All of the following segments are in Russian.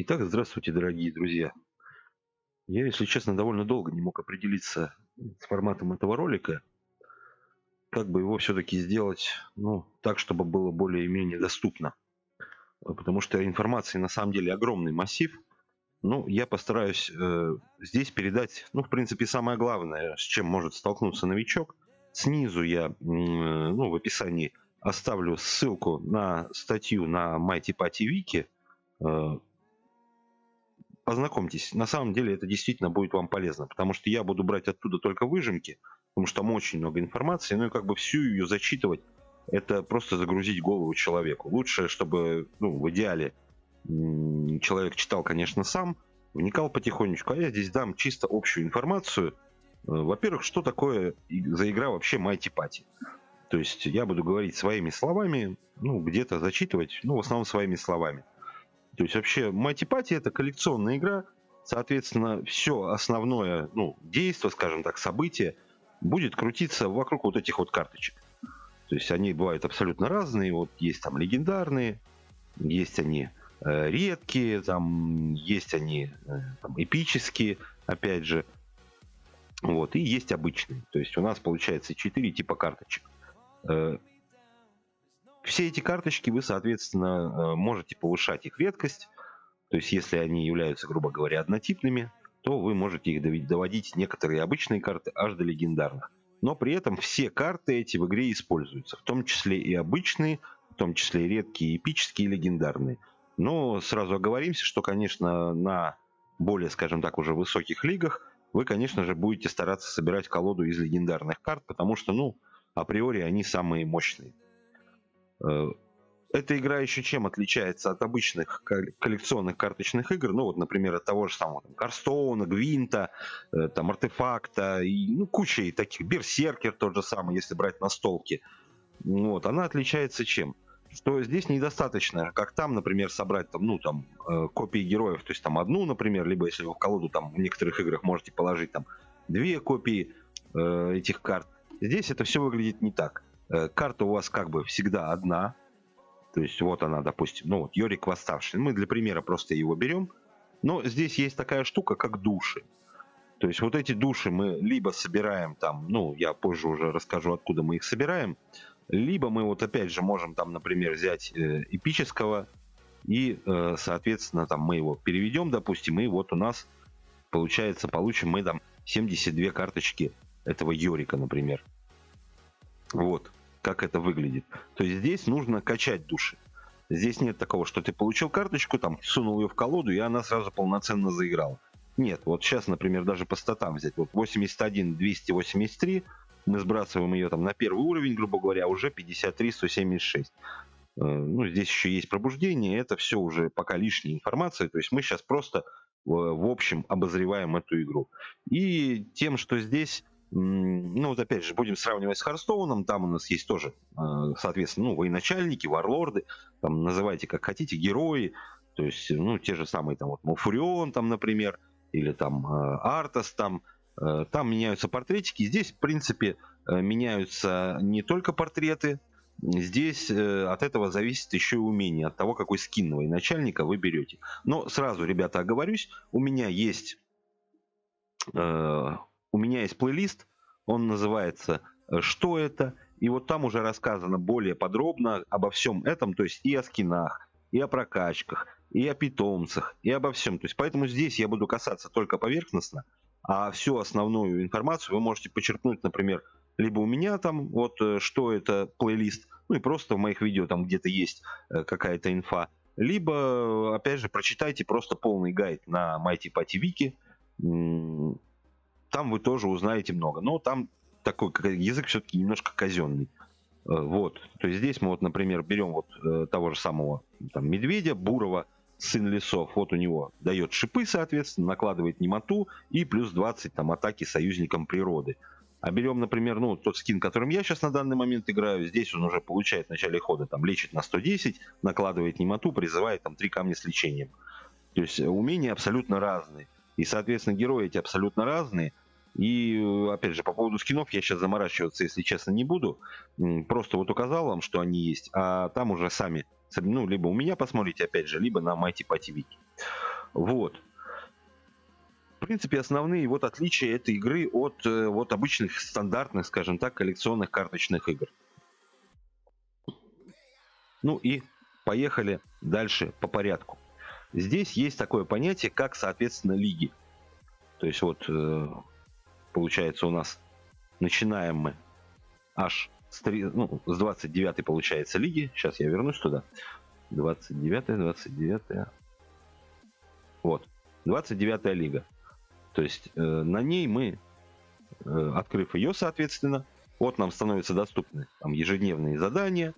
Итак, здравствуйте, дорогие друзья. Я, если честно, довольно долго не мог определиться с форматом этого ролика, как бы его все-таки сделать, ну, так, чтобы было более-менее доступно. Потому что информации на самом деле огромный массив. Ну, я постараюсь здесь передать, ну, в принципе, самое главное, с чем может столкнуться новичок. Снизу я, ну, в описании оставлю ссылку на статью на Mighty Patty Wiki. Познакомьтесь, на самом деле это действительно будет вам полезно, потому что я буду брать оттуда только выжимки, потому что там очень много информации, ну и как бы всю ее зачитывать, это просто загрузить голову человеку. Лучше, чтобы, ну, в идеале человек читал, конечно, сам, вникал потихонечку, а я здесь дам чисто общую информацию. Во-первых, что такое за игра вообще Mighty Patty? То есть я буду говорить своими словами, ну, где-то зачитывать, ну, в основном своими словами. То есть вообще Mighty Patty это коллекционная игра, соответственно, все основное, ну, действие, скажем так, событие будет крутиться вокруг вот этих вот карточек. То есть они бывают абсолютно разные. Вот есть там легендарные, есть они редкие, там есть они там, эпические, опять же. Вот, и есть обычные. То есть у нас получается 4 типа карточек. Э, Все эти карточки вы, соответственно, можете повышать их редкость. То есть, если они являются, грубо говоря, однотипными, то вы можете их доводить некоторые обычные карты аж до легендарных. Но при этом все карты эти в игре используются, в том числе и обычные, в том числе и редкие, эпические и легендарные. Но сразу оговоримся, что, конечно, на более, скажем так, уже высоких лигах вы, конечно же, будете стараться собирать колоду из легендарных карт, потому что, ну, априори они самые мощные. Эта игра еще чем отличается от обычных коллекционных карточных игр? Ну, вот, например, от того же самого там, Карстоуна, Гвинта, там, Артефакта, и, ну, куча и таких. Берсеркер тот же самый, если брать настолки. Вот, она отличается чем? Что здесь недостаточно, как там, например, собрать там, ну, там, копии героев, то есть там одну, например, либо если вы в колоду там в некоторых играх можете положить там две копии этих карт. Здесь это все выглядит не так. Карта у вас как бы всегда одна, то есть вот она, допустим, ну вот Йорик Восставший. Мы для примера просто его берем. Но здесь есть такая штука, как души. То есть вот эти души мы либо собираем там, ну, я позже уже расскажу, откуда мы их собираем, либо мы вот опять же можем там, например, взять эпического и, соответственно, там мы его переведем, допустим, и вот у нас, получается, получим мы там 72 карточки этого Йорика, например. Вот как это выглядит. То есть здесь нужно качать души. Здесь нет такого, что ты получил карточку, там, сунул ее в колоду, и она сразу полноценно заиграла. Нет, вот сейчас, например, даже по статам взять. Вот 81, 283, мы сбрасываем ее там на первый уровень, грубо говоря, уже 53, 176. Ну, здесь еще есть пробуждение, это все уже пока лишняя информация. То есть мы сейчас просто в общем обозреваем эту игру. И тем, что здесь ну, вот опять же, будем сравнивать с Харстоуном, там у нас есть тоже, соответственно, ну, военачальники, варлорды, там, называйте как хотите, герои, то есть, ну, те же самые, там, вот, Малфурион, там, например, или там Артас, там меняются портретики, здесь, в принципе, меняются не только портреты, здесь от этого зависит еще и умение, от того, какой скин военачальника вы берете. Но сразу, ребята, оговорюсь, у меня есть плейлист, он называется «Что это?». И вот там уже рассказано более подробно обо всем этом, то есть и о скинах, и о прокачках, и о питомцах, и обо всем. То есть поэтому здесь я буду касаться только поверхностно, а всю основную информацию вы можете почерпнуть, например, либо у меня там, вот «Что это?», плейлист, ну и просто в моих видео там где-то есть какая-то инфа, либо, опять же, прочитайте просто полный гайд на Mighty Patty Wiki, там вы тоже узнаете много. Но там такой язык все-таки немножко казенный. Вот. То есть здесь мы вот, например, берем вот того же самого там, медведя, бурого, сын лесов. Вот у него дает шипы, соответственно, накладывает немоту и плюс 20 там, атаки союзникам природы. А берем, например, ну, тот скин, которым я сейчас на данный момент играю, здесь он уже получает в начале хода, там, лечит на 110, накладывает немоту, призывает там 3 камня с лечением. То есть умения абсолютно разные. И, соответственно, герои эти абсолютно разные. И, опять же, по поводу скинов я сейчас заморачиваться, если честно, не буду. Просто вот указал вам, что они есть, а там уже сами, ну, либо у меня посмотрите, опять же, либо на Mighty Patty Wiki. Вот. В принципе, основные вот отличия этой игры от вот обычных стандартных, скажем так, коллекционных карточных игр. Ну и поехали дальше по порядку. Здесь есть такое понятие, как, соответственно, лиги. То есть вот, получается, у нас начинаем мы аж с 29-й, получается, лиги. Сейчас я вернусь туда. 29-я. Вот. 29-я лига. То есть на ней мы, открыв ее, соответственно, вот нам становятся доступны там ежедневные задания,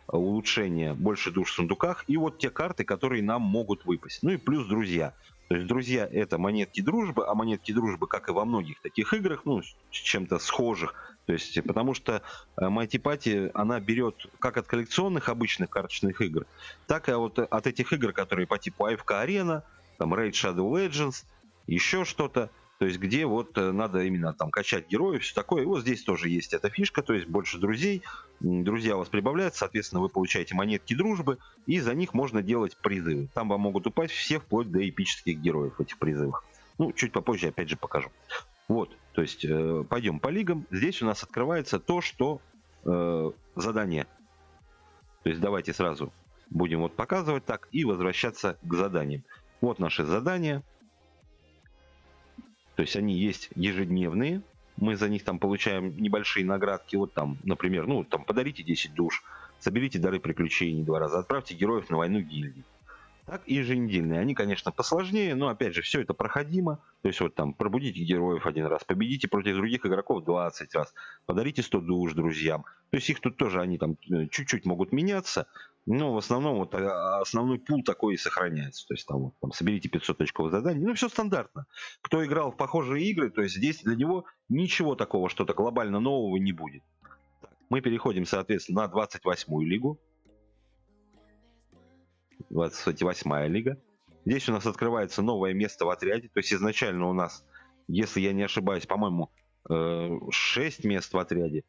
улучшение, больше душ в сундуках и вот те карты, которые нам могут выпасть. Ну и плюс друзья. То есть друзья — это монетки дружбы, а монетки дружбы, как и во многих таких играх, ну, с чем-то схожих. То есть, потому что Mighty Party, она берет как от коллекционных обычных карточных игр, так и вот от этих игр, которые по типу AFK Arena, там Raid Shadow Legends, еще что-то. То есть, где вот надо именно там качать героев, все такое. И вот здесь тоже есть эта фишка, то есть больше друзей. Друзья у вас прибавляются, соответственно, вы получаете монетки дружбы, и за них можно делать призывы. Там вам могут упасть все, вплоть до эпических героев в этих призывах. Ну, чуть попозже опять же покажу. Вот, то есть пойдем по лигам. Здесь у нас открывается то, что задание. То есть давайте сразу будем вот показывать так и возвращаться к заданиям. Вот наши задания. То есть они есть ежедневные, мы за них там получаем небольшие наградки, вот там, например, ну там подарите 10 душ, соберите дары приключений 2 раза, отправьте героев на войну гильдии. Так и еженедельные, они, конечно, посложнее, но опять же, все это проходимо, то есть вот там пробудите героев 1 раз, победите против других игроков 20 раз, подарите 100 душ друзьям, то есть их тут тоже, они там чуть-чуть могут меняться, но в основном вот основной пул такой и сохраняется. То есть там, вот, там соберите 500 очков заданий. Ну, все стандартно. Кто играл в похожие игры, то есть здесь для него ничего такого, что-то глобально нового не будет. Так, мы переходим, соответственно, на 28-ю лигу. 28-я лига. Здесь у нас открывается новое место в отряде. То есть изначально у нас, если я не ошибаюсь, по-моему, 6 мест в отряде.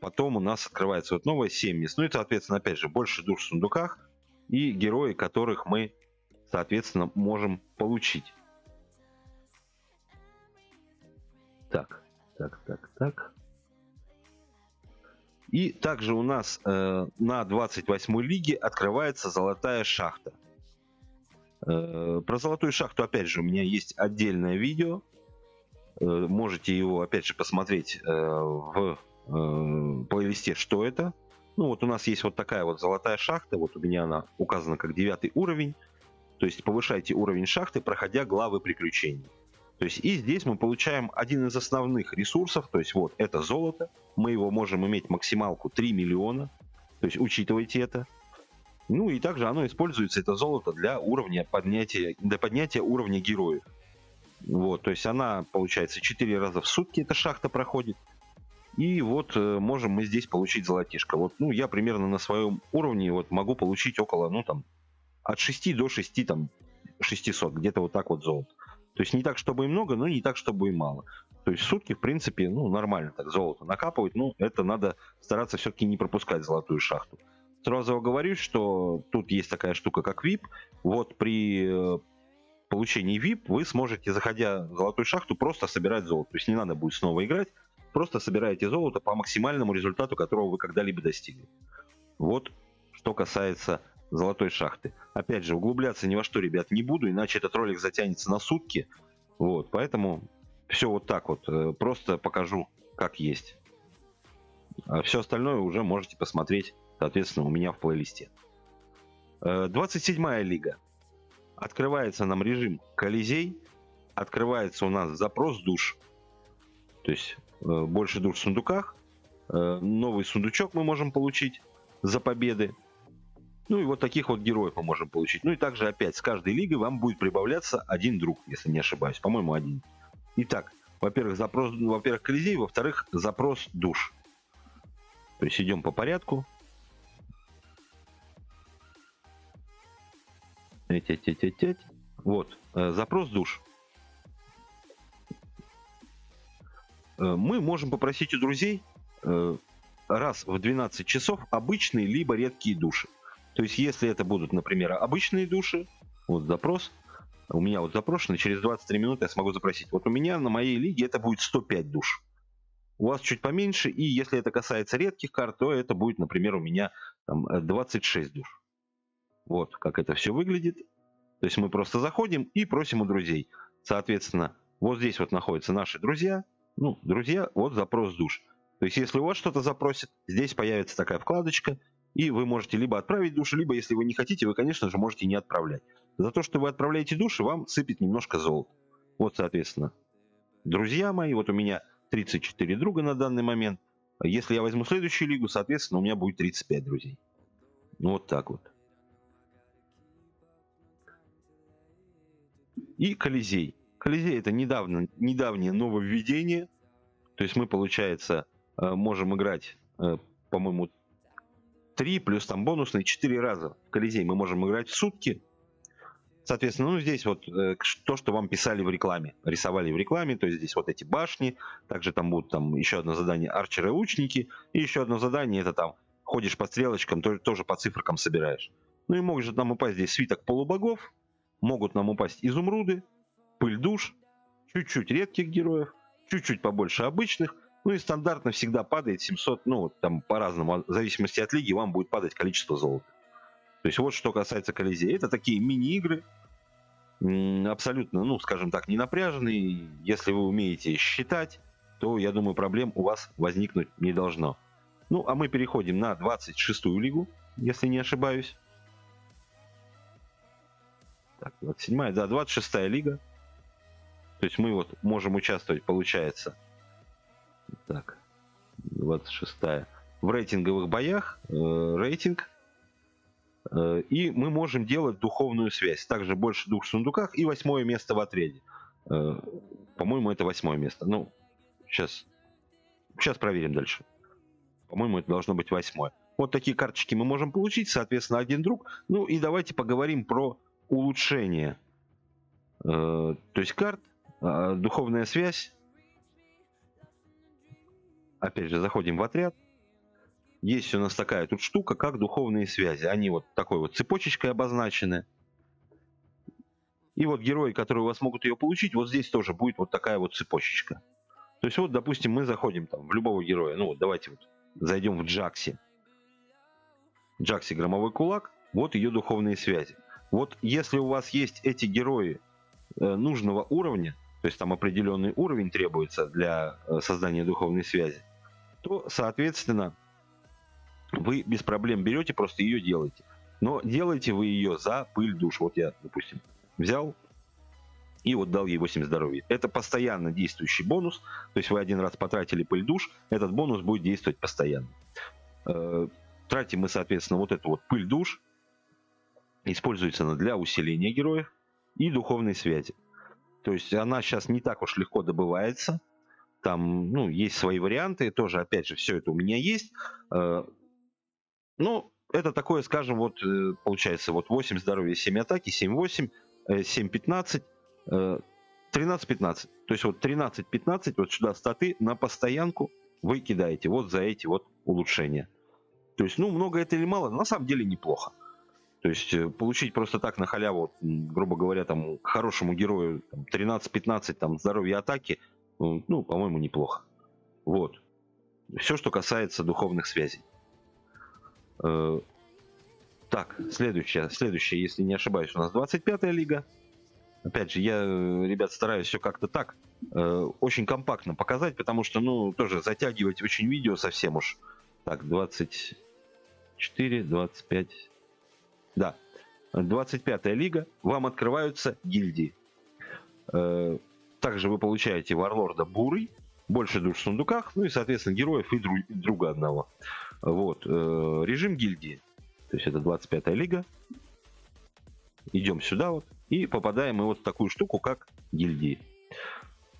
Потом у нас открывается вот новое 7 мест. Ну и, соответственно, опять же, больше душ в сундуках и герои, которых мы, соответственно, можем получить. Так. И также у нас на 28-й лиге открывается золотая шахта. Про золотую шахту, опять же, у меня есть отдельное видео. Можете его, опять же, посмотреть в плейлисте, что это. Ну вот у нас есть вот такая вот золотая шахта, вот у меня она указана как 9 уровень, то есть повышайте уровень шахты, проходя главы приключений. То есть и здесь мы получаем один из основных ресурсов, то есть вот это золото, мы его можем иметь максималку 3 миллиона, то есть учитывайте это. Ну и также оно используется, это золото, для поднятия уровня героев. Вот, то есть она, получается, 4 раза в сутки эта шахта проходит. И вот можем мы здесь получить золотишко. Вот, ну, я примерно на своем уровне вот могу получить около, ну, там, от 6 до 6, там, 600, где-то вот так вот золото. То есть не так, чтобы и много, но не так, чтобы и мало. То есть в сутки, в принципе, ну, нормально так золото накапывать, но это надо стараться все-таки не пропускать золотую шахту. Сразу оговорюсь, что тут есть такая штука, как VIP. Вот при получении VIP вы сможете, заходя в золотую шахту, просто собирать золото. То есть не надо будет снова играть, просто собираете золото по максимальному результату, которого вы когда-либо достигли. Вот что касается золотой шахты. Опять же, углубляться ни во что, ребят, не буду, иначе этот ролик затянется на сутки. Вот, поэтому все вот так вот. Просто покажу, как есть. А все остальное уже можете посмотреть, соответственно, у меня в плейлисте. 27-я лига. Открывается нам режим Колизей. Открывается у нас запрос душ. То есть больше душ в сундуках. Новый сундучок мы можем получить за победы. Ну и вот таких вот героев мы можем получить. Ну и также опять с каждой лигой вам будет прибавляться один друг, если не ошибаюсь. По-моему, один. Итак, во-первых, Колизей, во-вторых, запрос душ. То есть идем по порядку. Вот, запрос душ. Мы можем попросить у друзей раз в 12 часов обычные либо редкие души. То есть если это будут, например, обычные души, вот запрос, у меня вот запрошено, через 23 минуты я смогу запросить. Вот у меня на моей лиге это будет 105 душ. У вас чуть поменьше, и если это касается редких карт, то это будет, например, у меня там 26 душ. Вот как это все выглядит. То есть мы просто заходим и просим у друзей. Соответственно, вот здесь вот находятся наши друзья. Ну, друзья, вот запрос душ. То есть если у вас что-то запросит, здесь появится такая вкладочка, и вы можете либо отправить души, либо, если вы не хотите, вы, конечно же, можете не отправлять. За то, что вы отправляете души, вам сыпет немножко золота. Вот, соответственно, друзья мои, вот у меня 34 друга на данный момент. Если я возьму следующую лигу, соответственно, у меня будет 35 друзей. Ну, вот так вот. И Колизей. Колизей — это недавнее нововведение. То есть мы, получается, можем играть, по-моему, 3 плюс там бонусные 4 раза в Колизей мы можем играть в сутки. Соответственно, ну здесь вот то, что вам писали в рекламе, рисовали в рекламе, то есть здесь вот эти башни, также там будут там еще одно задание арчеры-лучники, и еще одно задание — это там ходишь по стрелочкам, тоже по циферкам собираешь. Ну и может нам упасть здесь свиток полубогов, могут нам упасть изумруды, пыль душ, чуть-чуть редких героев, чуть-чуть побольше обычных, ну и стандартно всегда падает 700, ну там по-разному, в зависимости от лиги вам будет падать количество золота. То есть вот что касается Колизея. Это такие мини-игры, абсолютно, ну скажем так, не напряженные. Если вы умеете считать, то, я думаю, проблем у вас возникнуть не должно. Ну, а мы переходим на 26-ю лигу, если не ошибаюсь. Так, 27-я, да, 26-я лига. То есть мы вот можем участвовать, получается, так, 26-я, в рейтинговых боях, рейтинг. И мы можем делать духовную связь. Также больше душ в сундуках и 8-е место в отряде. По-моему, это 8-е место. Ну, сейчас проверим дальше. По-моему, это должно быть 8-е. Вот такие карточки мы можем получить, соответственно, один друг. Ну и давайте поговорим про улучшение. То есть карт, духовная связь. Опять же, заходим в отряд. Есть у нас такая тут штука, как духовные связи. Они вот такой вот цепочечкой обозначены. И вот герои, которые у вас могут ее получить, вот здесь тоже будет вот такая вот цепочечка. То есть вот, допустим, мы заходим там в любого героя. Ну вот давайте вот зайдем в Джакси. Джакси громовой кулак. Вот ее духовные связи. Вот если у вас есть эти герои нужного уровня, то есть там определенный уровень требуется для создания духовной связи, то, соответственно, вы без проблем берете, просто ее делаете. Но делаете вы ее за пыль душ. Вот я, допустим, взял и вот дал ей 8 здоровья. Это постоянно действующий бонус. То есть вы один раз потратили пыль душ, этот бонус будет действовать постоянно. Тратим мы, соответственно, вот эту вот пыль душ. Используется она для усиления героев и духовной связи. То есть она сейчас не так уж легко добывается. Там, ну, есть свои варианты. Тоже, опять же, все это у меня есть. Ну, это такое, скажем, вот получается вот 8 здоровья, 7 атаки, 7-8, 7-15, 13-15. То есть вот 13-15, вот сюда статы на постоянку вы кидаете вот за эти вот улучшения. То есть, ну, много это или мало, на самом деле неплохо. То есть получить просто так на халяву, грубо говоря, там, к хорошему герою 13-15 там здоровья атаки, ну, по-моему, неплохо. Вот. Все, что касается духовных связей. Так, следующая, если не ошибаюсь, у нас 25-я лига. Опять же, я, ребят, стараюсь все как-то так, очень компактно показать, потому что, ну, тоже затягивать очень видео совсем уж. Так, 24, 25... Да, 25-я лига. Вам открываются гильдии. Также вы получаете варлорда бурый, больше душ в сундуках, ну и, соответственно, героев и друга одного. Вот. Режим гильдии. То есть это 25-я лига. Идем сюда вот. И попадаем мы вот в такую штуку, как гильдии.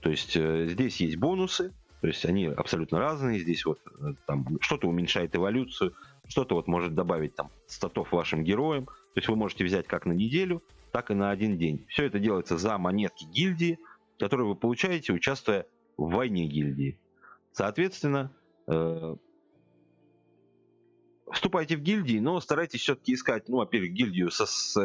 То есть здесь есть бонусы. То есть они абсолютно разные. Здесь вот там что-то уменьшает эволюцию, что-то вот может добавить там статов вашим героям. То есть вы можете взять как на неделю, так и на один день. Все это делается за монетки гильдии, которые вы получаете, участвуя в войне гильдии. Соответственно, вступайте в гильдии, но старайтесь все-таки искать, ну, во-первых, гильдию с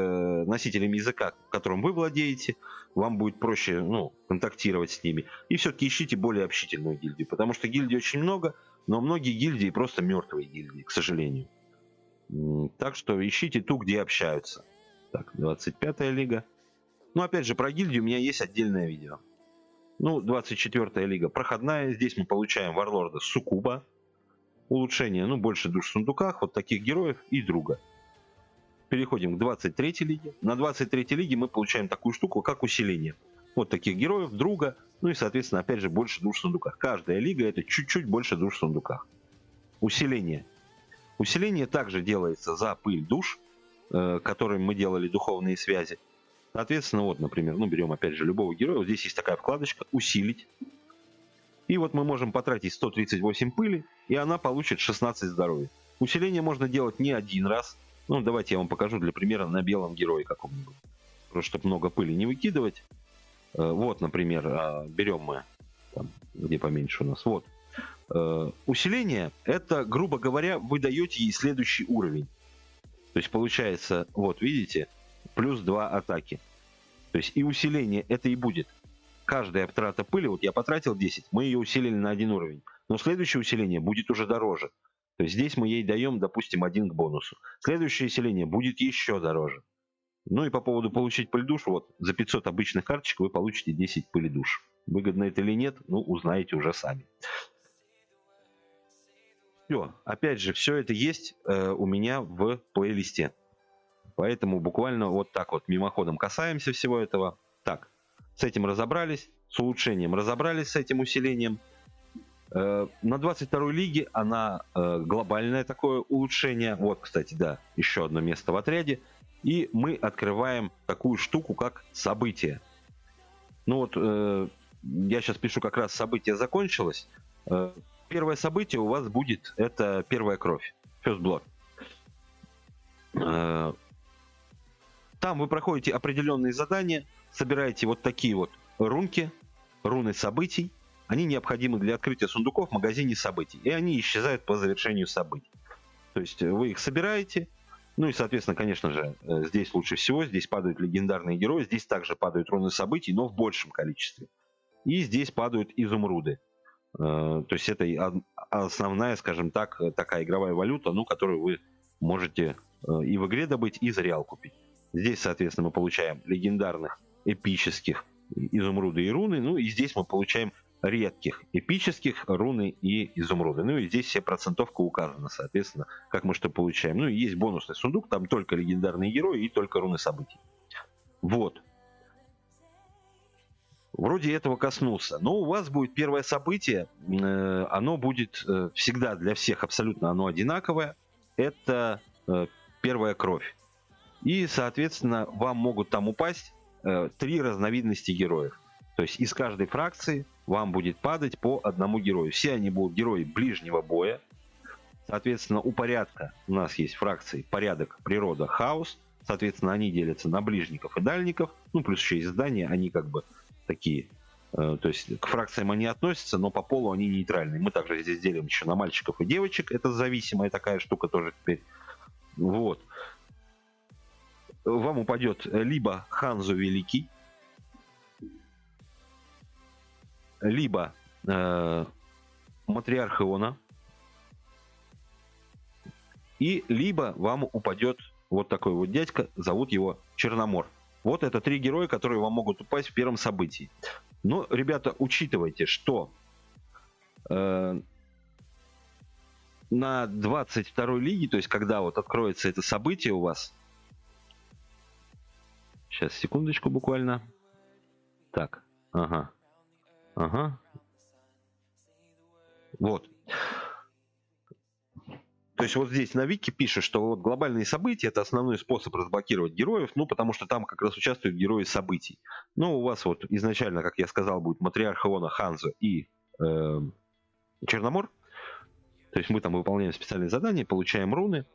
носителями языка, которым вы владеете, вам будет проще, ну, контактировать с ними. И все-таки ищите более общительную гильдию, потому что гильдий очень много, но многие гильдии просто мертвые гильдии, к сожалению. Так что ищите ту, где общаются. Так, 25-я лига. Ну, опять же, про гильдию у меня есть отдельное видео. Ну, 24-я лига проходная. Здесь мы получаем варлорда Суккуба. Улучшение, ну, больше душ в сундуках, вот таких героев и друга. Переходим к 23-й лиге. На 23-й лиге мы получаем такую штуку, как усиление. Вот таких героев, друга, ну и, соответственно, опять же, больше душ в сундуках. Каждая лига — это чуть-чуть больше душ в сундуках. Усиление. Усиление также делается за пыль душ, которыми мы делали духовные связи. Соответственно, вот, например, ну, берем опять же любого героя. Вот здесь есть такая вкладочка «Усилить». И вот мы можем потратить 138 пыли, и она получит 16 здоровья. Усиление можно делать не один раз. Ну, давайте я вам покажу для примера на белом герое каком-нибудь. Просто чтобы много пыли не выкидывать. Вот, например, берем мы, там, где поменьше у нас, вот. Усиление — это, грубо говоря, вы даете ей следующий уровень. То есть получается, вот видите, плюс 2 атаки. То есть и усиление это и будет. Каждая трата пыли, вот я потратил 10, мы ее усилили на 1 уровень. Но следующее усиление будет уже дороже. То есть здесь мы ей даем, допустим, 1 к бонусу. Следующее усиление будет еще дороже. Ну и по поводу получить пыль душ, вот за 500 обычных карточек вы получите 10 пыли душ. Выгодно это или нет, ну узнаете уже сами. Все, опять же, все это есть у меня в плейлисте. Поэтому буквально вот так вот мимоходом касаемся всего этого. Так, с этим разобрались, с улучшением разобрались, с этим усилением. На 22-й лиге она глобальное такое улучшение. Вот, кстати, да, еще одно место в отряде. И мы открываем такую штуку, как событие. Ну вот, я сейчас пишу, как раз событие закончилось. Первое событие у вас будет, это первая кровь. First Blood. Там вы проходите определенные задания, собираете вот такие вот рунки, руны событий. Они необходимы для открытия сундуков в магазине событий. И они исчезают по завершению событий. То есть вы их собираете. Ну и, соответственно, конечно же, здесь лучше всего. Здесь падают легендарные герои. Здесь также падают руны событий, но в большем количестве. И здесь падают изумруды. То есть это основная, скажем так, такая игровая валюта, ну, которую вы можете и в игре добыть, и за реал купить. Здесь, соответственно, мы получаем легендарных, эпических изумруды и руны. Ну и здесь мы получаем редких, эпических, руны и изумруды. Ну и здесь вся процентовка указана, соответственно, как мы что получаем. Ну и есть бонусный сундук, там только легендарные герои и только руны событий. Вот. Вроде этого коснулся. Но у вас будет первое событие, оно будет всегда для всех абсолютно оно одинаковое. Это первая кровь. И, соответственно, вам могут там упасть 3 разновидности героев. То есть из каждой фракции вам будет падать по одному герою. Все они будут герои ближнего боя. Соответственно, у порядка у нас есть фракции порядок, природа, хаос. Соответственно, они делятся на ближников и дальников. Ну, плюс еще есть здания, они как бы такие. То есть к фракциям они относятся, но по полу они нейтральные. Мы также здесь делим еще на мальчиков и девочек. Это зависимая такая штука тоже теперь. Вот. Вам упадет либо Ханзо Великий, либо Матриарх Иона, и либо вам упадет вот такой вот дядька, зовут его Черномор. Вот это 3 героя, которые вам могут упасть в первом событии. Но, ребята, учитывайте, что на 22-й лиге, то есть когда вот откроется это событие у вас, сейчас, секундочку буквально. Так, ага. Вот. То есть вот здесь на вики пишет, что вот глобальные события — это основной способ разблокировать героев, ну, потому что там как раз участвуют герои событий. Но у вас вот изначально, как я сказал, будет Матриарх Иона, Ханзо и Черномор. То есть мы там выполняем специальные задания, получаем руны.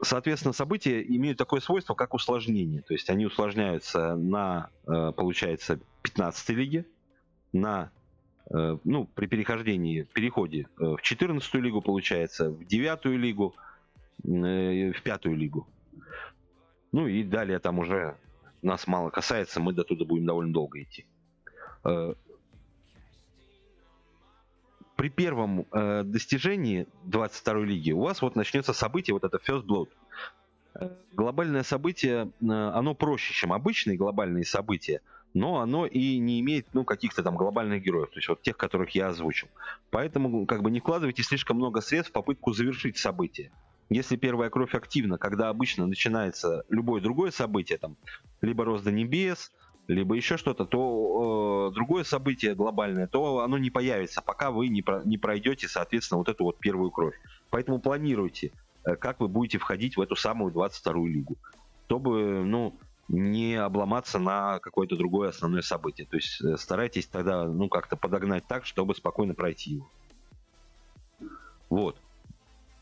Соответственно, события имеют такое свойство, как усложнение. То есть они усложняются на, получается, 15-й лиге, на ну, при переходе в 14-ю лигу, получается, в 9-ю лигу, в 5-ю лигу. Ну и далее там уже нас мало касается, мы до туда будем довольно долго идти. При первом достижении 22-й лиги у вас вот начнется событие, вот это First Blood. Глобальное событие, оно проще, чем обычные глобальные события, но оно и не имеет, ну, каких-то там глобальных героев, то есть вот тех, которых я озвучил. Поэтому как бы не вкладывайте слишком много средств в попытку завершить событие. Если первая кровь активна, когда обычно начинается любое другое событие, там, либо рост до небес, либо еще что-то, то другое событие глобальное, то оно не появится, пока вы не пройдете, соответственно, вот эту вот первую кровь. Поэтому планируйте, как вы будете входить в эту самую 22-ю лигу, чтобы, ну, не обломаться на какое-то другое основное событие. То есть старайтесь тогда, ну, как-то подогнать так, чтобы спокойно пройти его. Вот.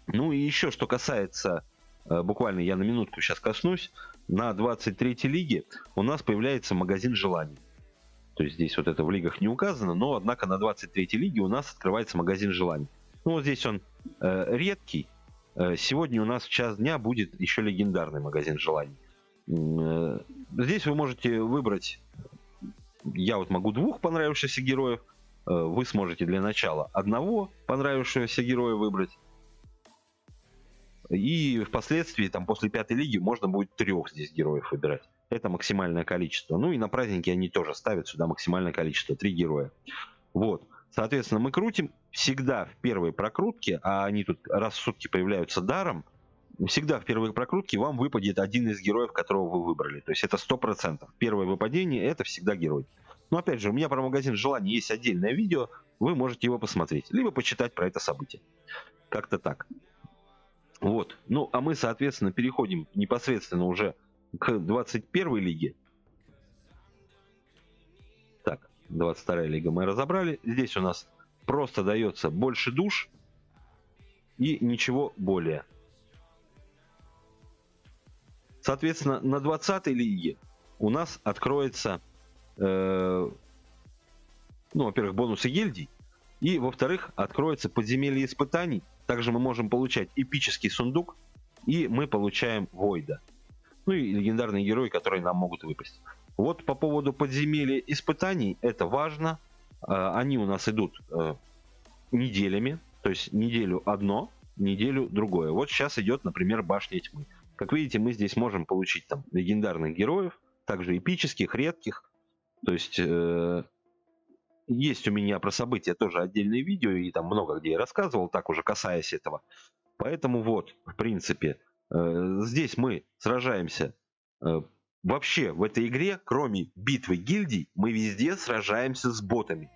Ну и еще, что касается, буквально я на минутку сейчас коснусь, на 23-й лиге у нас появляется магазин желаний. То есть здесь вот это в лигах не указано, но однако на 23-й лиге у нас открывается магазин желаний. Ну вот здесь он редкий. Сегодня у нас в час дня будет еще легендарный магазин желаний. Здесь вы можете выбрать, я вот могу 2 понравившихся героев, вы сможете для начала 1 понравившегося героя выбрать. И впоследствии, там, после 5-й лиги можно будет 3 здесь героев выбирать. Это максимальное количество. Ну и на праздники они тоже ставят сюда максимальное количество, 3 героя. Вот. Соответственно, мы крутим всегда в первой прокрутке, а они тут раз в сутки появляются даром, всегда в первой прокрутке вам выпадет один из героев, которого вы выбрали. То есть это 100%. Первое выпадение — это всегда герой. Но опять же, у меня про магазин желаний есть отдельное видео, вы можете его посмотреть, либо почитать про это событие. Как-то так. Вот. Ну, а мы, соответственно, переходим непосредственно уже к 21-й лиге. Так, 22-я лига мы разобрали. Здесь у нас просто дается больше душ и ничего более. Соответственно, на 20-й лиге у нас откроется, ну, во-первых, бонусы гильдий, и, во-вторых, откроется подземелье испытаний. Также мы можем получать эпический сундук, и мы получаем Войда. Ну и легендарные герои, которые нам могут выпасть. Вот по поводу подземелья испытаний, это важно. Они у нас идут неделями, то есть неделю одно, неделю другое. Вот сейчас идет, например, Башня Тьмы. Как видите, мы здесь можем получить там легендарных героев, также эпических, редких. То есть есть у меня про события тоже отдельные видео, и там много где я рассказывал, так уже касаясь этого. Поэтому вот, в принципе, здесь мы сражаемся вообще в этой игре, кроме битвы гильдий, мы везде сражаемся с ботами.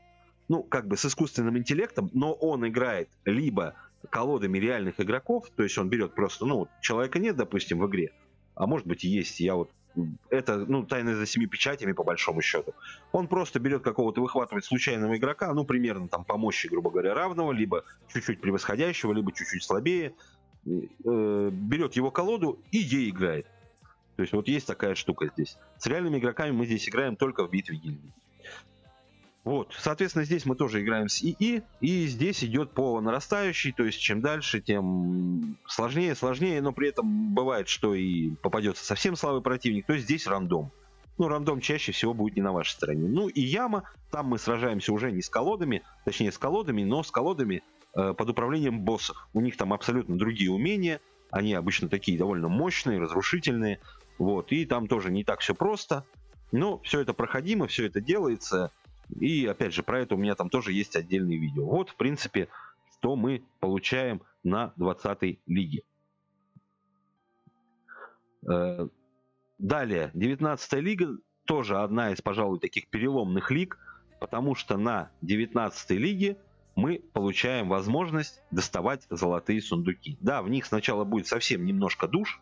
Ну, как бы с искусственным интеллектом, но он играет либо колодами реальных игроков, то есть он берет просто, ну, человека нет, допустим, в игре, а может быть и есть, я вот это, ну, тайна за 7 печатями, по большому счету. Он просто берет какого-то, выхватывает случайного игрока, ну, примерно там по мощи, грубо говоря, равного, либо чуть-чуть превосходящего, либо чуть-чуть слабее, берет его колоду и ей играет. То есть вот есть такая штука здесь. С реальными игроками мы здесь играем только в битве гильдий. Вот, соответственно, здесь мы тоже играем с ИИ, и здесь идет по нарастающей, то есть чем дальше, тем сложнее, но при этом бывает, что и попадется совсем слабый противник, то есть здесь рандом. Ну, рандом чаще всего будет не на вашей стороне. Ну и яма, там мы сражаемся уже не с колодами, точнее с колодами, но с колодами под управлением боссов. У них там абсолютно другие умения, они обычно такие довольно мощные, разрушительные, вот, и там тоже не так все просто, но все это проходимо, все это делается. И опять же, про это у меня там тоже есть отдельное видео. Вот, в принципе, что мы получаем на 20-й лиге. Далее, 19-я лига тоже одна из, пожалуй, таких переломных лиг, потому что на 19-й лиге мы получаем возможность доставать золотые сундуки. Да, в них сначала будет совсем немножко душ,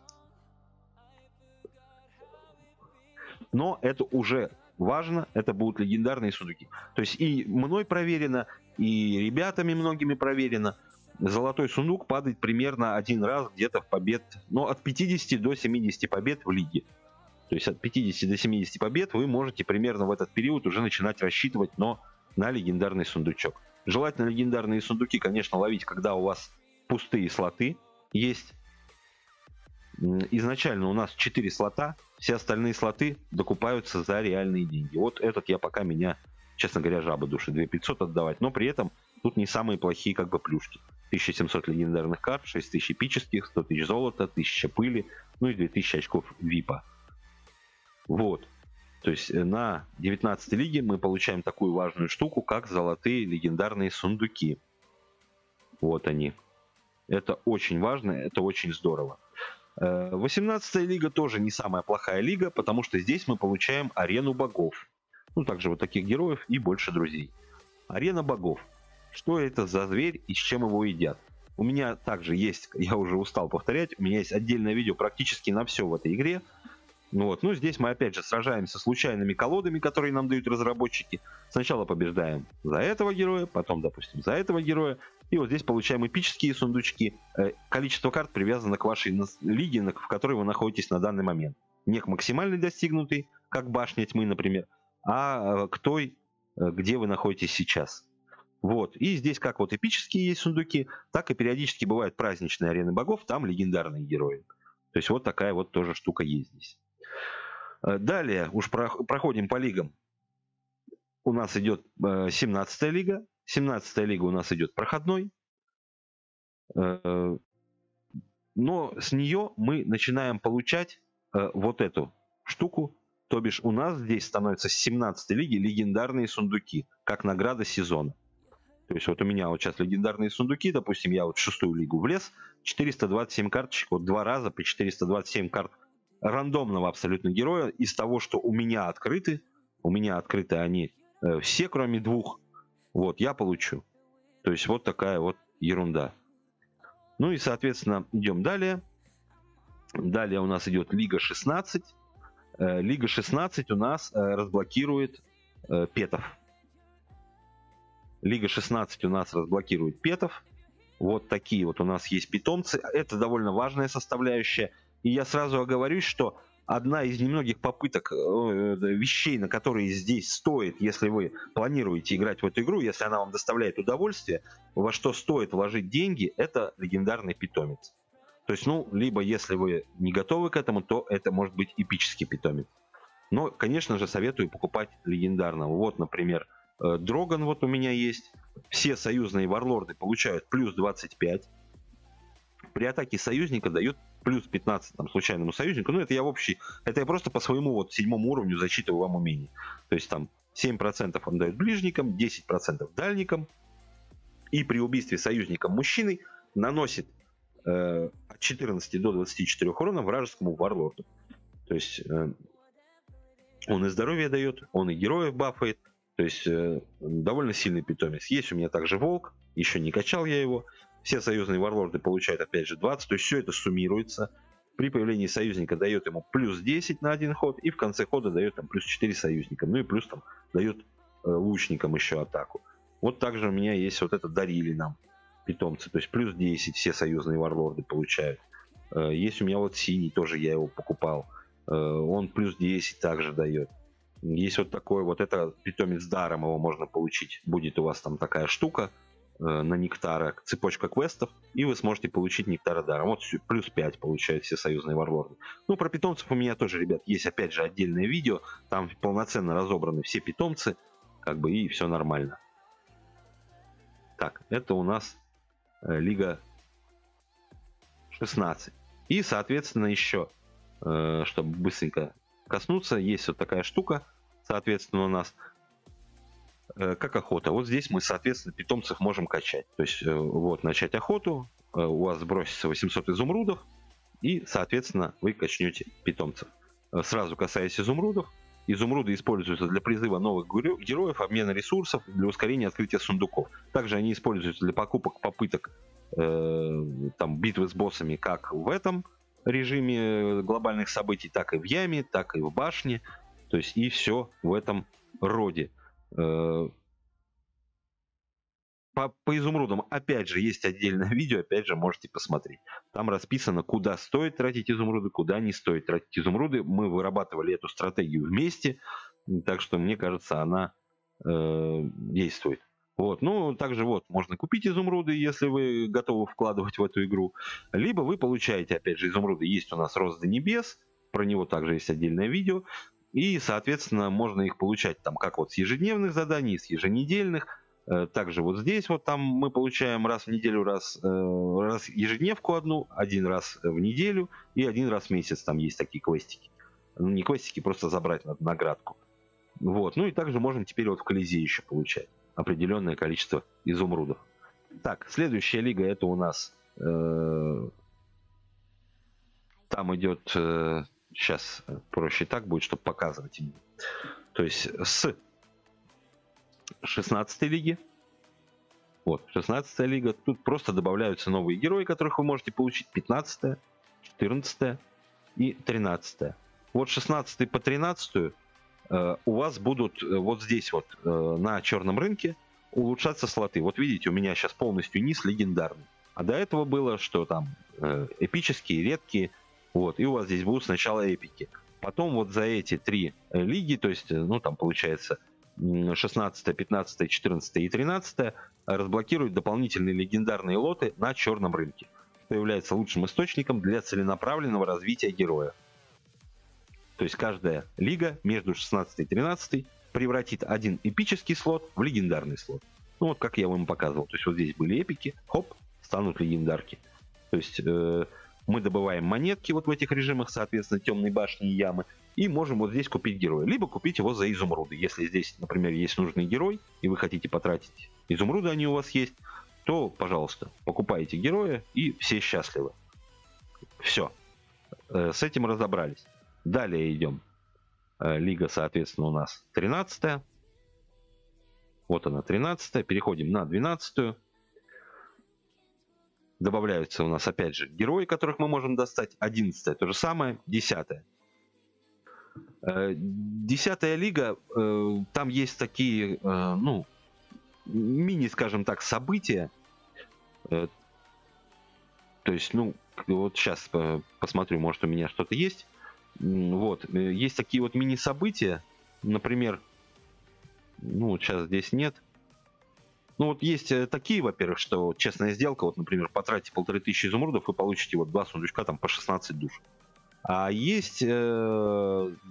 но это уже важно, это будут легендарные сундуки. То есть и мной проверено, и ребятами многими проверено. Золотой сундук падает примерно один раз где-то в побед, но от 50 до 70 побед в лиге. То есть от 50 до 70 побед вы можете примерно в этот период уже начинать рассчитывать, но на легендарный сундучок. Желательно легендарные сундуки, конечно, ловить, когда у вас пустые слоты есть. Изначально у нас 4 слота, все остальные слоты докупаются за реальные деньги. Вот этот я пока меня, честно говоря, жаба души, 2500 отдавать, но при этом тут не самые плохие как бы плюшки. 1700 легендарных карт, 6000 эпических, 100 тысяч золота, 1000 пыли, ну и 2000 очков випа. Вот. То есть на 19 лиге мы получаем такую важную штуку, как золотые легендарные сундуки. Вот они. Это очень важно, это очень здорово. 18-я лига тоже не самая плохая лига, потому что здесь мы получаем арену богов. Ну, также вот таких героев и больше друзей. Арена богов. Что это за зверь и с чем его едят? У меня также есть, я уже устал повторять, у меня есть отдельное видео практически на все в этой игре. Вот. Ну, здесь мы опять же сражаемся с случайными колодами, которые нам дают разработчики. Сначала побеждаем за этого героя, потом, допустим, за этого героя. И вот здесь получаем эпические сундучки. Количество карт привязано к вашей лиге, в которой вы находитесь на данный момент. Не к максимальной достигнутой, как башня тьмы, например, а к той, где вы находитесь сейчас. Вот. И здесь как вот эпические есть сундуки, так и периодически бывают праздничные арены богов, там легендарные герои. То есть вот такая вот тоже штука есть здесь. Далее уж проходим по лигам. У нас идет 17-я лига. 17-я лига у нас идет проходной. Но с нее мы начинаем получать вот эту штуку. То бишь у нас здесь становятся с 17-й лиги легендарные сундуки, как награда сезона. То есть вот у меня вот сейчас легендарные сундуки, допустим, я вот в 6-ю лигу влез, 427 карточек, вот 2 раза по 427 карт рандомного абсолютно героя из того, что у меня открыты они все, кроме 2, вот, я получу. То есть вот такая вот ерунда. Ну и, соответственно, идем далее. Далее у нас идет Лига 16. Лига 16 у нас разблокирует петов. Лига 16 у нас разблокирует петов. Вот такие вот у нас есть питомцы. Это довольно важная составляющая. И я сразу оговорюсь, что одна из немногих попыток, вещей, на которые здесь стоит, если вы планируете играть в эту игру, если она вам доставляет удовольствие, во что стоит вложить деньги, это легендарный питомец. То есть, ну, либо если вы не готовы к этому, то это может быть эпический питомец. Но, конечно же, советую покупать легендарного. Вот, например, Дроган вот у меня есть. Все союзные варлорды получают плюс 25. При атаке союзника дают плюс 15 там, случайному союзнику. Ну, это я просто по своему вот 7-му уровню зачитываю вам умение. То есть там 7% он дает ближникам, 10% дальникам. И при убийстве союзником мужчины наносит от 14 до 24 урона вражескому варлорду. То есть он и здоровье дает, он и героев бафает. То есть довольно сильный питомец. Есть у меня также волк, еще не качал я его. Все союзные варлорды получают опять же 20, то есть все это суммируется. При появлении союзника дает ему плюс 10 на один ход, и в конце хода дает там плюс 4 союзника. Ну и плюс там дает лучникам еще атаку. Вот также у меня есть вот это дарили нам питомцы, то есть плюс 10 все союзные варлорды получают. Есть у меня вот синий, тоже я его покупал. Он плюс 10 также дает. Есть вот такой вот, это питомец даром, его можно получить. Будет у вас там такая штука на нектара, цепочка квестов, и вы сможете получить нектара даром. Вот плюс 5 получают все союзные варлорды. Ну, про питомцев у меня тоже, ребят, есть опять же отдельное видео. Там полноценно разобраны все питомцы, как бы, и все нормально. Так, это у нас Лига 16. И, соответственно, еще, чтобы быстренько коснуться, есть вот такая штука, соответственно, у нас как охота. Вот здесь мы, соответственно, питомцев можем качать. То есть, вот, начать охоту, у вас сбросится 800 изумрудов, и, соответственно, вы качнете питомцев. Сразу касаясь изумрудов, изумруды используются для призыва новых героев, обмена ресурсов, для ускорения открытия сундуков. Также они используются для покупок, попыток там, битвы с боссами, как в этом режиме глобальных событий, так и в яме, так и в башне. То есть и все в этом роде. По изумрудам опять же есть отдельное видео, опять же можете посмотреть. Там расписано, куда стоит тратить изумруды, куда не стоит тратить изумруды. Мы вырабатывали эту стратегию вместе, так что мне кажется, она действует. Вот. Ну, также вот, можно купить изумруды, если вы готовы вкладывать в эту игру. Либо вы получаете, опять же, изумруды. Есть у нас Рост до небес, про него также есть отдельное видео. И, соответственно, можно их получать там как вот с ежедневных заданий, с еженедельных. Также вот здесь вот там мы получаем раз в неделю, раз ежедневку одну, один раз в неделю и один раз в месяц там есть такие квестики. Ну, не квестики, просто забрать надо наградку. Вот. Ну и также можем теперь вот в Колизее еще получать определенное количество изумрудов. Так, следующая лига это у нас там идет, сейчас проще так будет, чтобы показывать именно. То есть с 16 лиги. Вот, 16 лига. Тут просто добавляются новые герои, которых вы можете получить. 15, 14 и 13. Вот 16 по 13 у вас будут вот здесь вот на черном рынке улучшаться слоты. Вот видите, у меня сейчас полностью низ легендарный. А до этого было, что там эпические, редкие. Вот, и у вас здесь будут сначала эпики. Потом вот за эти три лиги, то есть, ну там получается 16, 15, 14 и 13 разблокируют дополнительные легендарные лоты на черном рынке, что является лучшим источником для целенаправленного развития героя. То есть каждая лига между 16 и 13 превратит один эпический слот в легендарный слот. Ну вот как я вам показывал. То есть вот здесь были эпики, хоп, станут легендарки. То есть мы добываем монетки вот в этих режимах, соответственно, темной башни и ямы, и можем вот здесь купить героя. Либо купить его за изумруды. Если здесь, например, есть нужный герой, и вы хотите потратить изумруды, они у вас есть, то, пожалуйста, покупайте героя, и все счастливы. Все. С этим разобрались. Далее идем. Лига, соответственно, у нас 13. Вот она, 13. Переходим на 12. Добавляются у нас, опять же, герои, которых мы можем достать. 11. То же самое. 10. 10 лига. Там есть такие, ну, мини, скажем так, события. То есть, ну, вот сейчас посмотрю, может, у меня что-то есть. Вот, есть такие вот мини-события, например, ну, вот сейчас здесь нет. Ну, вот есть такие, во-первых, что честная сделка, вот, например, потратьте 1500 изумрудов, вы получите вот 2 сундучка там по 16 душ. А есть,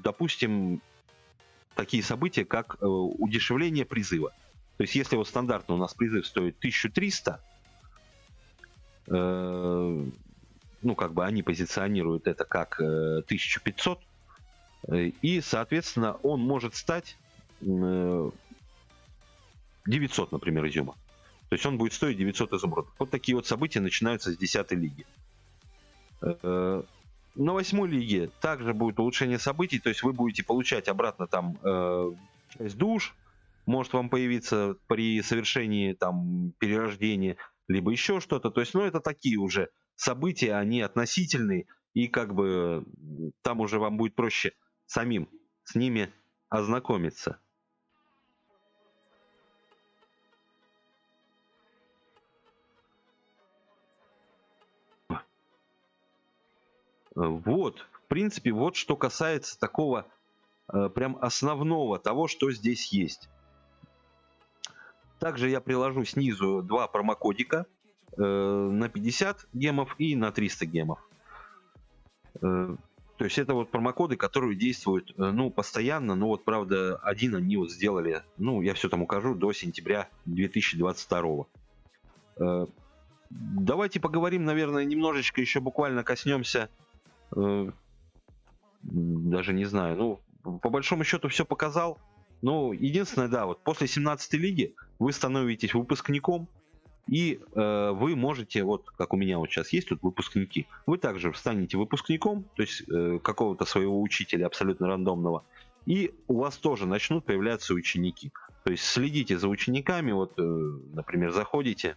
допустим, такие события, как удешевление призыва. То есть, если вот стандартно у нас призыв стоит 1300, ну, как бы они позиционируют это как 1500, и, соответственно, он может стать 900, например, изюма. То есть он будет стоить 900 изумрудов. Вот такие вот события начинаются с 10 лиги. На 8 лиге также будет улучшение событий, то есть вы будете получать обратно там часть душ, может вам появиться при совершении там перерождения, либо еще что-то. То есть, ну, это такие уже события, они относительные, и как бы там уже вам будет проще самим с ними ознакомиться. Вот, в принципе, вот что касается такого прям основного того, что здесь есть. Также я приложу снизу два промокодика на 50 гемов и на 300 гемов. То есть это вот промокоды, которые действуют, ну, постоянно, но вот, правда, один они вот сделали, ну, я все там укажу, до сентября 2022. Давайте поговорим, наверное, немножечко еще буквально коснемся, даже не знаю, ну, по большому счету все показал. Ну, единственное, да, вот после 17 лиги вы становитесь выпускником, и вы можете, вот как у меня вот сейчас есть тут выпускники, вы также станете выпускником, то есть какого-то своего учителя абсолютно рандомного, и у вас тоже начнут появляться ученики. То есть следите за учениками, вот, например, заходите,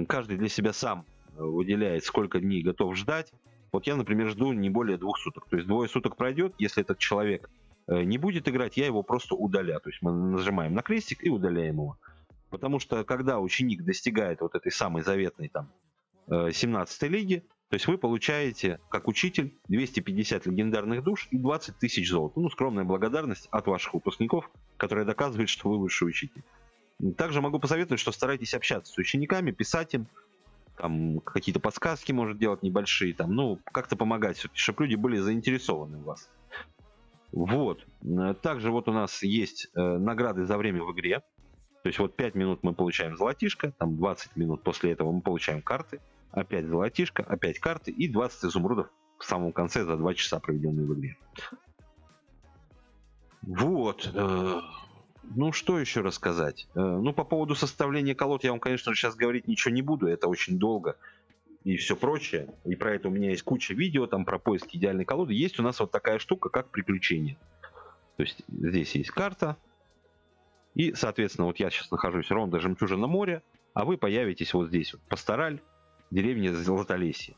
каждый для себя сам выделяет, сколько дней готов ждать. Вот я, например, жду не более 2 суток. То есть 2 суток пройдет, если этот человек не будет играть, я его просто удаляю. То есть мы нажимаем на крестик и удаляем его. Потому что когда ученик достигает вот этой самой заветной там 17 лиги, То есть вы получаете, как учитель, 250 легендарных душ и 20 тысяч золота. Ну, скромная благодарность от ваших выпускников, которая доказывает, что вы высший учитель. Также могу посоветовать, что старайтесь общаться с учениками, писать им, там какие-то подсказки, может, делать небольшие, там, ну, как-то помогать, чтобы люди были заинтересованы в вас. Вот. Также вот у нас есть награды за время в игре. То есть вот 5 минут мы получаем золотишко, там 20 минут после этого мы получаем карты, опять золотишко, опять карты и 20 изумрудов в самом конце за 2 часа, проведенные в игре. Вот. Ну, что еще рассказать? Ну, по поводу составления колод я вам, конечно, сейчас говорить ничего не буду, это очень долго и все прочее. И про это у меня есть куча видео, там про поиски идеальной колоды. Есть у нас вот такая штука, как приключение. То есть здесь есть карта, и, соответственно, вот я сейчас нахожусь ронда Жемчужина моря, а вы появитесь вот здесь, вот, Пастораль, деревня Золотолесье.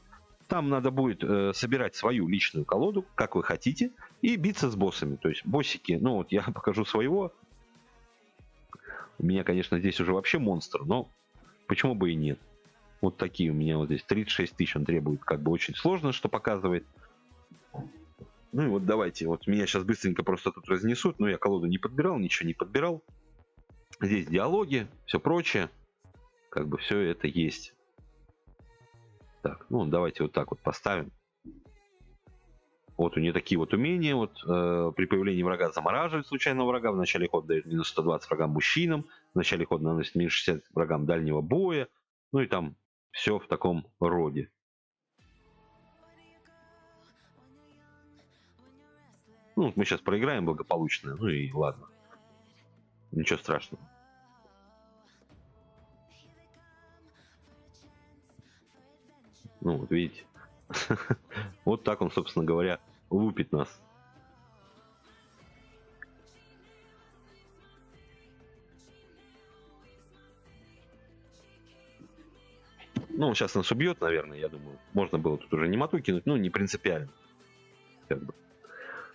Там надо будет собирать свою личную колоду, как вы хотите, и биться с боссами. То есть боссики, ну вот я покажу своего. У меня, конечно, здесь уже вообще монстр, но почему бы и нет. Вот такие у меня вот здесь 36 тысяч он требует, как бы очень сложно, что показывает. Ну и вот давайте, вот меня сейчас быстренько просто тут разнесут, но я колоду не подбирал, ничего не подбирал. Здесь диалоги, все прочее, как бы все это есть. Так, ну давайте вот так вот поставим. Вот у нее такие вот умения. Вот при появлении врага замораживает случайного врага. В начале хода дает минус 120 врагам мужчинам. В начале хода наносит минус 60 врагам дальнего боя. Ну и там все в таком роде. Ну, мы сейчас проиграем благополучно. Ну и ладно. Ничего страшного. Ну, вот видите. Вот так он, собственно говоря, лупит нас. Ну, он сейчас нас убьет, наверное, я думаю. Можно было тут уже немоту кинуть, ну, не принципиально. Как бы.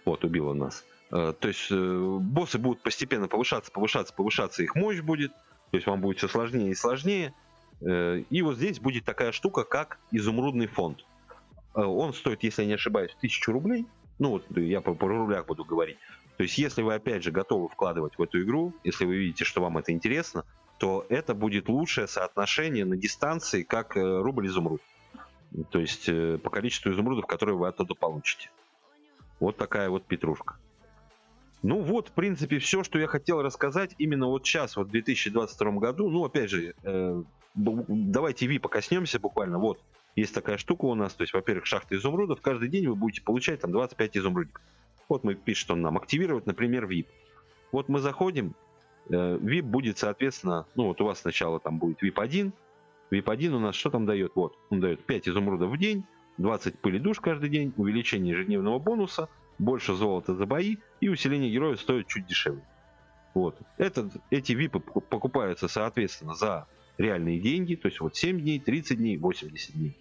Вот, убил он нас. То есть боссы будут постепенно повышаться, их мощь будет. То есть вам будет все сложнее и сложнее. И вот здесь будет такая штука, как изумрудный фонд. Он стоит, если я не ошибаюсь, 1000 рублей. Ну, вот я по рублях буду говорить. То есть, если вы, опять же, готовы вкладывать в эту игру, если вы видите, что вам это интересно, то это будет лучшее соотношение на дистанции, как рубль-изумруд. То есть, по количеству изумрудов, которые вы оттуда получите. Вот такая вот петрушка. Ну вот, в принципе, все, что я хотел рассказать именно вот сейчас, вот в 2022 году. Ну, опять же, давайте VIP коснемся буквально. Вот, есть такая штука у нас. То есть, во-первых, шахта изумрудов. Каждый день вы будете получать там 25 изумрудов. Вот мы пишет он нам активировать, например, VIP. Вот мы заходим, VIP будет, соответственно, ну вот у вас сначала там будет VIP 1. VIP 1 у нас что там дает? Вот, он дает 5 изумрудов в день, 20 пыли душ каждый день, увеличение ежедневного бонуса, больше золота за бои и усиление героя стоит чуть дешевле. Вот. Эти VIP покупаются, соответственно, за реальные деньги, то есть вот 7 дней, 30 дней, 80 дней.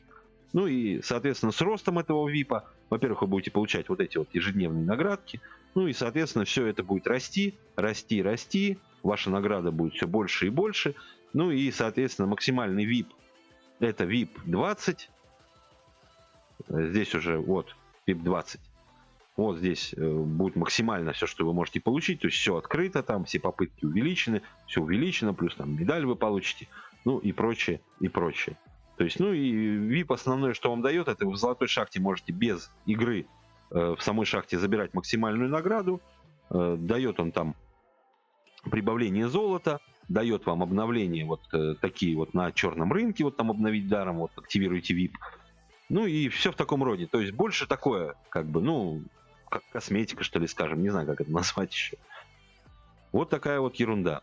Ну и, соответственно, с ростом этого VIP, во-первых, вы будете получать вот эти вот ежедневные наградки, ну и, соответственно, все это будет расти, расти, расти, ваша награда будет все больше и больше, ну и, соответственно, максимальный VIP это VIP 20, здесь уже вот VIP 20, вот здесь будет максимально все, что вы можете получить, то есть все открыто, там все попытки увеличены, все увеличено, плюс там медаль вы получите, ну и прочее, и прочее. То есть, ну и VIP основное, что вам дает, это вы в золотой шахте можете без игры в самой шахте забирать максимальную награду, дает он там прибавление золота, дает вам обновления вот такие вот на черном рынке, вот там обновить даром, вот активируйте VIP. Ну и все в таком роде. То есть больше такое, как бы, ну, как косметика, что ли, скажем, не знаю, как это назвать еще. Вот такая вот ерунда.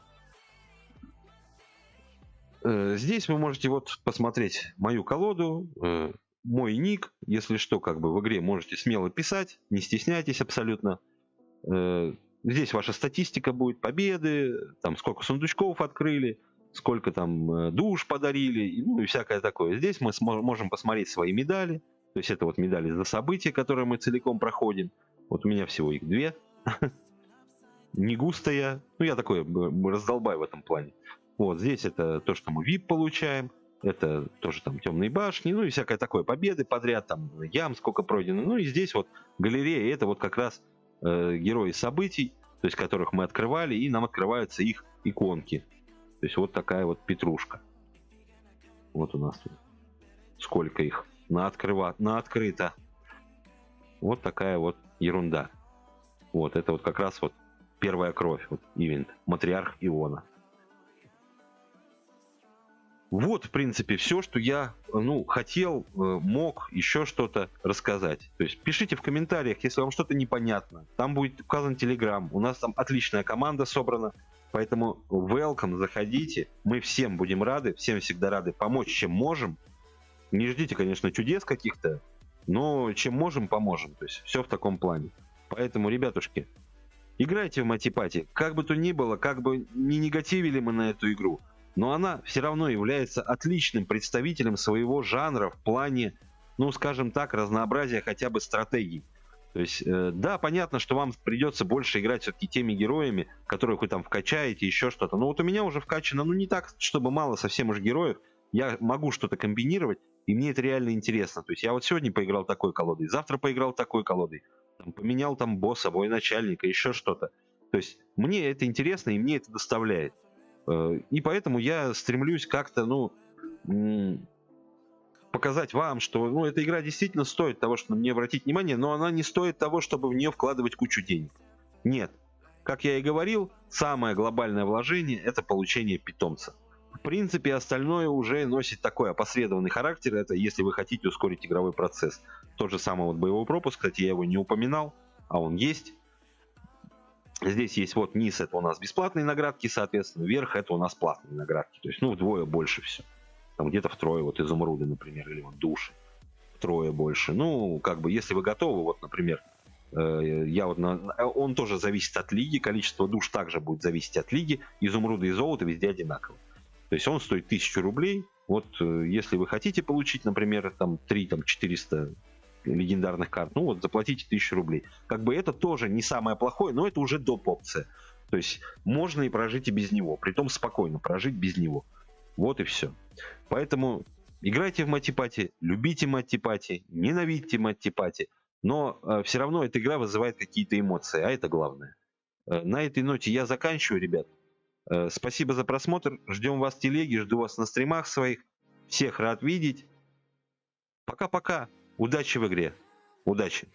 Здесь вы можете вот посмотреть мою колоду, мой ник, если что, как бы в игре можете смело писать, не стесняйтесь абсолютно. Здесь ваша статистика будет, победы, там сколько сундучков открыли, сколько там душ подарили, ну и всякое такое. Здесь мы можем посмотреть свои медали, то есть это вот медали за события, которые мы целиком проходим. Вот у меня всего их 2. Не густо я, ну я такой раздолбай в этом плане. Вот здесь это то, что мы VIP получаем. Это тоже там темные башни, ну и всякое такое. Победы подряд, там ям сколько пройдено. Ну и здесь вот галерея, это вот как раз герои событий, то есть которых мы открывали, и нам открываются их иконки. То есть вот такая вот петрушка. Вот у нас тут сколько их на открыто. Вот такая вот ерунда. Вот это вот как раз вот первая кровь, вот ивент, матриарх Иона. Вот, в принципе, все, что я, хотел, мог еще что-то рассказать. То есть пишите в комментариях, если вам что-то непонятно. Там будет указан Telegram. У нас там отличная команда собрана. Поэтому welcome, заходите. Мы всем будем рады, всем всегда рады помочь, чем можем. Не ждите, конечно, чудес каких-то, но чем можем, поможем. То есть все в таком плане. Поэтому, ребятушки, играйте в Мати-Пати. Как бы то ни было, как бы не негативили мы на эту игру, но она все равно является отличным представителем своего жанра в плане, скажем так, разнообразия хотя бы стратегий. То есть, да, понятно, что вам придется больше играть все-таки теми героями, которых вы там вкачаете, еще что-то. Но вот у меня уже вкачано, не так, чтобы мало совсем уж героев. Я могу что-то комбинировать, и мне это реально интересно. То есть я вот сегодня поиграл такой колодой, завтра поиграл такой колодой, поменял там босса, военачальника, еще что-то. То есть мне это интересно, и мне это доставляет. И поэтому я стремлюсь как-то, показать вам, что эта игра действительно стоит того, чтобы на нее обратить внимание, но она не стоит того, чтобы в нее вкладывать кучу денег. Нет. Как я и говорил, самое глобальное вложение – это получение питомца. В принципе, остальное уже носит такой опосредованный характер. Это если вы хотите ускорить игровой процесс. Тот же самый вот боевой пропуск, кстати, я его не упоминал, а он есть. Здесь есть вот низ, это у нас бесплатные наградки, соответственно, вверх это у нас платные наградки. То есть, вдвое больше все. Там где-то втрое, вот изумруды, например, или вот души. Втрое больше. Если вы готовы, вот, например, он тоже зависит от лиги, количество душ также будет зависеть от лиги. Изумруды и золото везде одинаково. То есть он стоит 1000 рублей. Вот если вы хотите получить, например, 400 легендарных карт, заплатите 1000 рублей. Как бы это тоже не самое плохое, но это уже доп. Опция. То есть можно и прожить и без него, притом спокойно прожить без него. Вот и все. Поэтому играйте в Мати-Пати, любите Мати-Пати, ненавидьте Мати-Пати, но все равно эта игра вызывает какие-то эмоции, а это главное. На этой ноте я заканчиваю, ребят. Спасибо за просмотр, ждем вас в телеге, жду вас на стримах своих. Всех рад видеть. Пока-пока. Удачи в игре. Удачи.